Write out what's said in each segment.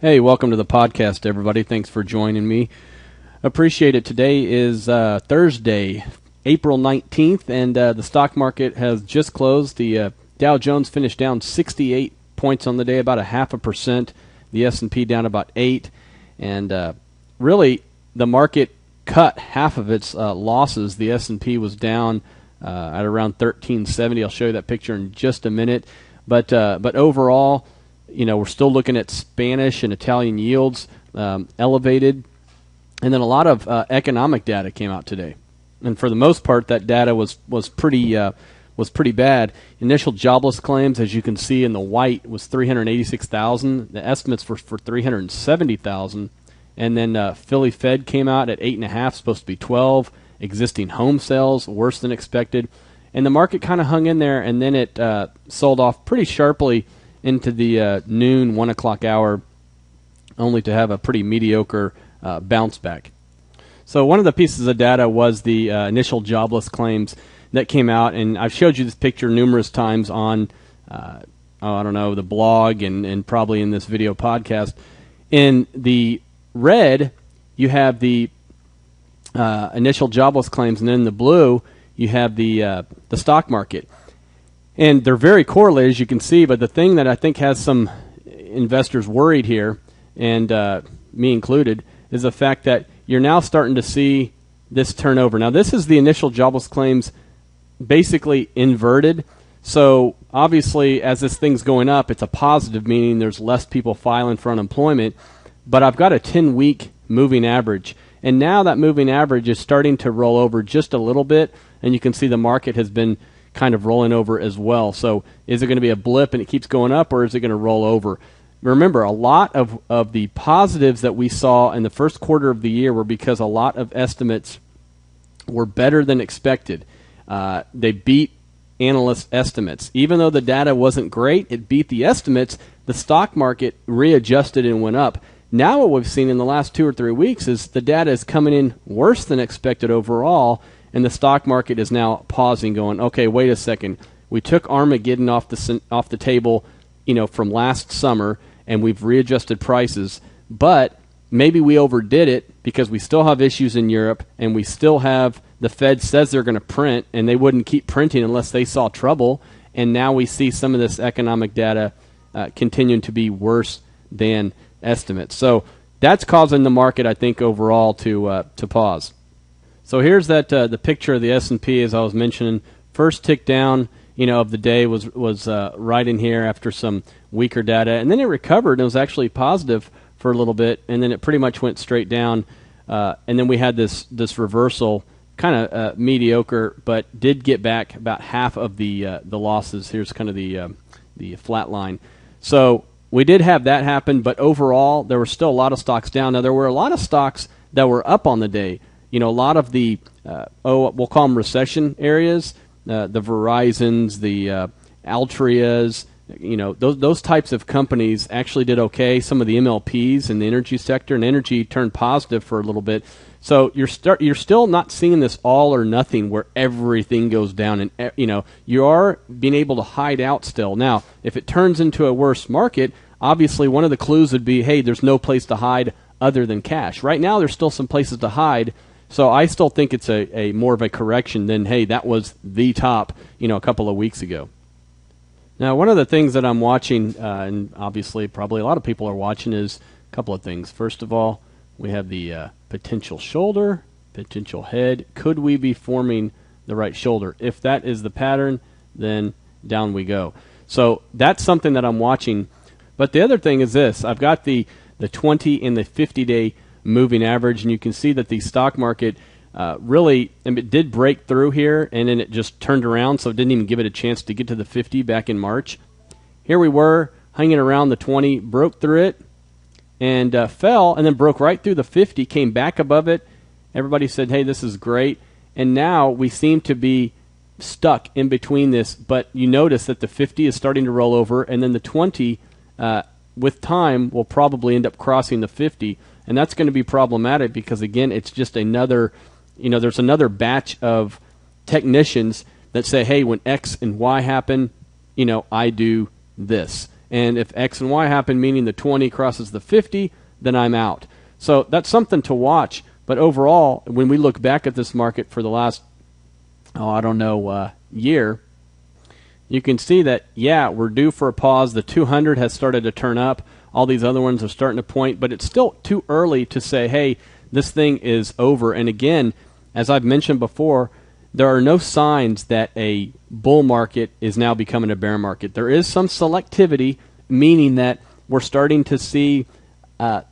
Hey, welcome to the podcast, everybody. Thanks for joining me. Appreciate it. Today is Thursday, April 19th, and the stock market has just closed. The Dow Jones finished down 68 points on the day, about 0.5%. The S&P down about 8. And really, the market cut half of its losses. The S&P was down at around 1370. I'll show you that picture in just a minute. But overall, we're still looking at Spanish and Italian yields elevated. And then a lot of economic data came out today. And for the most part, that data was pretty bad. Initial jobless claims, as you can see in the white, was 386,000. The estimates were for 370,000. And then Philly Fed came out at 8.5, supposed to be 12. Existing home sales, worse than expected. And the market kind of hung in there, and then it sold off pretty sharply into the noon, 1 o'clock hour, only to have a pretty mediocre bounce back. So one of the pieces of data was the initial jobless claims that came out, and I've showed you this picture numerous times on, the blog and probably in this video podcast. In the red, you have the initial jobless claims, and then in the blue, you have the stock market. And they're very correlated, as you can see, but the thing that I think has some investors worried here, and me included, is the fact that you're now starting to see this turnover. Now, this is the initial jobless claims basically inverted. So, obviously, as this thing's going up, it's a positive, meaning there's less people filing for unemployment. But I've got a 10-week moving average. And now that moving average is starting to roll over just a little bit, and you can see the market has been kind of rolling over as well. So is it going to be a blip and it keeps going up, or is it going to roll over? Remember, a lot of the positives that we saw in the first quarter of the year were because a lot of estimates were better than expected. They beat analyst estimates. Even though the data wasn't great, it beat the estimates. The stock market readjusted and went up. Now what we've seen in the last 2 or 3 weeks is the data is coming in worse than expected overall, and the stock market is now pausing, going, okay, wait a second. We took Armageddon off the table, from last summer, and we've readjusted prices. But maybe we overdid it because we still have issues in Europe, and we still have the Fed says they're going to print, and they wouldn't keep printing unless they saw trouble. And now we see some of this economic data continuing to be worse than estimates. So that's causing the market, I think, overall to pause. So here's the picture of the S&P, as I was mentioning. First tick down, of the day was right in here after some weaker data, and then it recovered and was actually positive for a little bit, and then it pretty much went straight down. And then we had this reversal, kind of mediocre, but did get back about half of the losses. Here's kind of the flat line. So we did have that happen, but overall there were still a lot of stocks down. Now there were a lot of stocks that were up on the day. A lot of the, we'll call them recession areas, the Verizons, the Altrias, those types of companies actually did okay. Some of the MLPs in the energy sector, and energy turned positive for a little bit. So you're still not seeing this all or nothing where everything goes down, and you are being able to hide out still. Now, if it turns into a worse market, obviously one of the clues would be, hey, there's no place to hide other than cash. Right now, there's still some places to hide. So I still think it's a more of a correction than, hey, that was the top, a couple of weeks ago. Now, one of the things that I'm watching, and obviously probably a lot of people are watching, is a couple of things. First of all, we have the potential shoulder, potential head. Could we be forming the right shoulder? If that is the pattern, then down we go. So that's something that I'm watching. But the other thing is this. I've got the 20 and the 50-day moving average, and you can see that the stock market really, and it did break through here, and then it just turned around, so it didn't even give it a chance to get to the 50 back in March. Here we were hanging around the 20, broke through it, and fell, and then broke right through the 50, came back above it. Everybody said, hey, this is great, and now we seem to be stuck in between this, but you notice that the 50 is starting to roll over, and then the 20, with time, will probably end up crossing the 50. And that's going to be problematic because, again, it's just another, there's another batch of technicians that say, hey, when X and Y happen, I do this. And if X and Y happen, meaning the 20 crosses the 50, then I'm out. So that's something to watch. But overall, when we look back at this market for the last, year, you can see that, yeah, we're due for a pause. The 200 has started to turn up. All these other ones are starting to point, but it's still too early to say, hey, this thing is over. And again, as I've mentioned before, there are no signs that a bull market is now becoming a bear market. There is some selectivity, meaning that we're starting to see some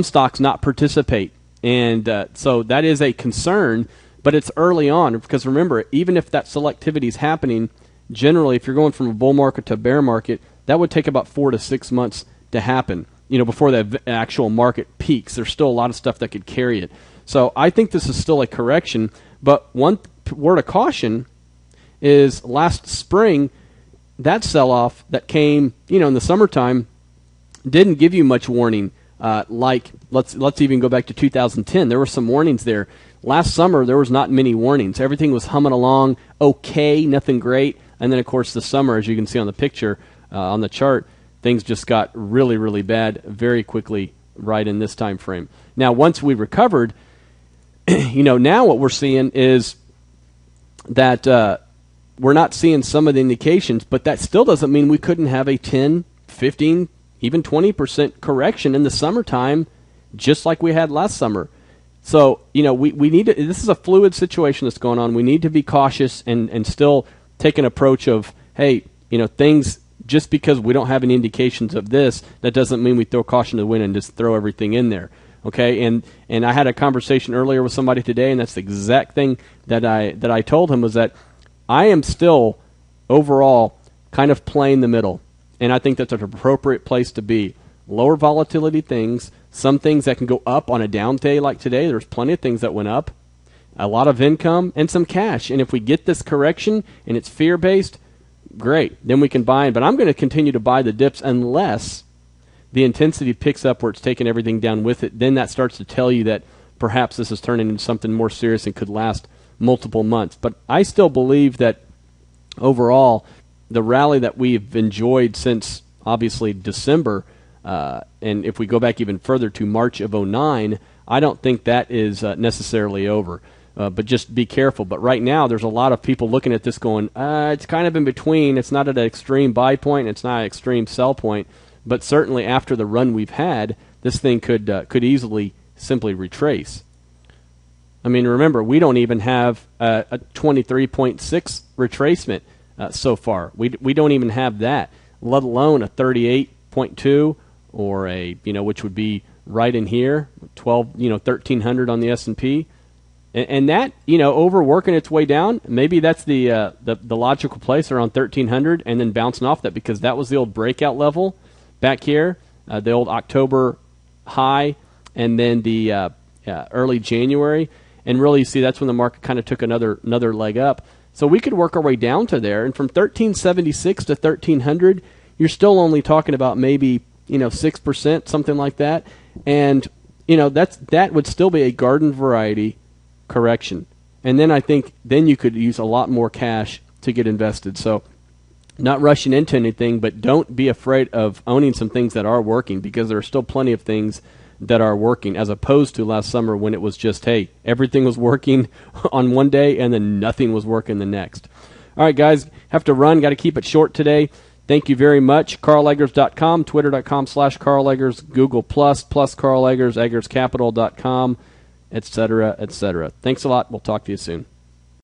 stocks not participate. And so that is a concern, but it's early on. Because remember, even if that selectivity is happening, generally, if you're going from a bull market to a bear market, that would take about 4 to 6 months to happen, before the actual market peaks. There's still a lot of stuff that could carry it. So I think this is still a correction. But one word of caution is last spring, that sell-off that came, in the summertime didn't give you much warning. Let's even go back to 2010. There were some warnings there. Last summer, there was not many warnings. Everything was humming along okay, nothing great. And then, of course, the summer, as you can see on the picture, on the chart, things just got really, really bad very quickly right in this time frame. Now, once we recovered, now what we're seeing is that we're not seeing some of the indications, but that still doesn't mean we couldn't have a 10, 15, even 20% correction in the summertime, just like we had last summer. So, we need to, this is a fluid situation that's going on. We need to be cautious and still take an approach of, hey, things, just because we don't have any indications of this, that doesn't mean we throw caution to the wind and just throw everything in there. Okay, and I had a conversation earlier with somebody today, and that's the exact thing that I told him, was that I am still overall kind of playing the middle, and I think that's an appropriate place to be. Lower volatility things, some things that can go up on a down day like today. There's plenty of things that went up, a lot of income, and some cash. And if we get this correction and it's fear-based, great, then we can buy in. But I'm going to continue to buy the dips unless the intensity picks up where it's taking everything down with it. Then that starts to tell you that perhaps this is turning into something more serious and could last multiple months. But I still believe that overall, the rally that we've enjoyed since, obviously, December, and if we go back even further to March of 2009, I don't think that is necessarily over. But just be careful. But right now, there's a lot of people looking at this going, it's kind of in between. It's not at an extreme buy point. It's not an extreme sell point. But certainly after the run we've had, this thing could easily simply retrace. I mean, remember, we don't even have a 23.6 retracement so far. We don't even have that, let alone a 38.2 or a, which would be right in here, 1300 on the S&P. And that, over working its way down, maybe that's the logical place around 1300 and then bouncing off that, because that was the old breakout level back here, the old October high, and then the early January. And really, you see, that's when the market kind of took another leg up. So we could work our way down to there. And from 1376 to 1300, you're still only talking about maybe 6%, something like that. And that would still be a garden variety correction. And then I think you could use a lot more cash to get invested. So not rushing into anything, but don't be afraid of owning some things that are working, because there are still plenty of things that are working, as opposed to last summer when it was just, hey, everything was working on one day and then nothing was working the next. All right, guys, have to run. Got to keep it short today. Thank you very much. CarlEggers.com, Twitter.com/CarlEggers, Google+, +Carl Eggers, EggersCapital.com, etc., etc. Thanks a lot. We'll talk to you soon.